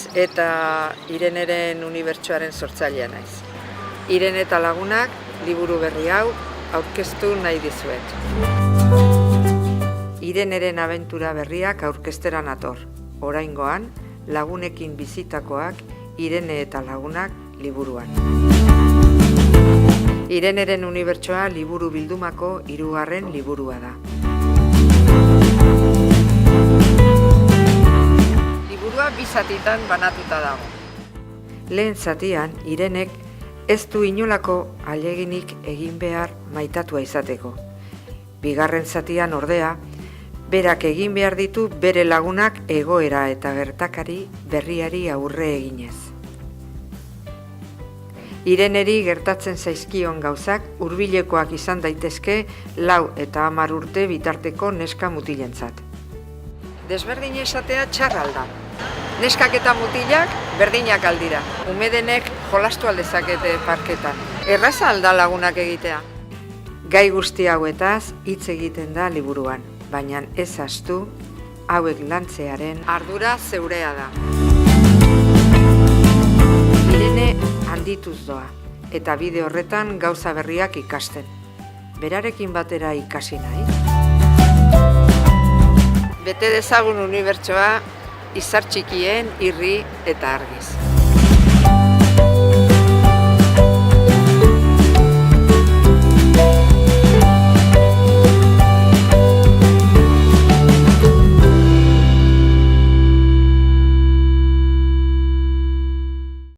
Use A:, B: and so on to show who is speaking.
A: naiz eta Ireneren unibertsoaren sortzailea naiz. Irene eta lagunak liburu berri hau aurkeztu nahi dizuet. Ireneren abentura berriak aurkeztera nator. Oraingoan, lagunekin bizitakoak Irene eta lagunak liburuan. Ireneren unibertsoa liburu bildumako 3. liburua da. Liburua 2 zatitan banatuta dago. Lehen zatian, Irenek ez du inolako ahaleginik egin behar maitatua izateko. Bigarren zatian ordea, berak egin behar ditu bere lagunak egoera eta gertakari berriari aurre eginez. Ireneri gertatzen zaizkion gauzak hurbilekoak izan daitezke 4 eta 10 urte bitarteko neska mutilentzat. Desberdin esatea txarra da. Neskak eta mutilak berdinak aldira. Umedenek jolastu aldezakete parketan. Erraza alda lagunak egitea. Gai guzti hauetaz hitz egiten da liburuan, baina ez ahaztu hauek lantzearen ardura zeurea da. Irene handituz doa, eta bide horretan gauza berriak ikasten. Berarekin batera ikasi nahi. Bete dezagun unibertsoa izar txikien, irri eta argiz.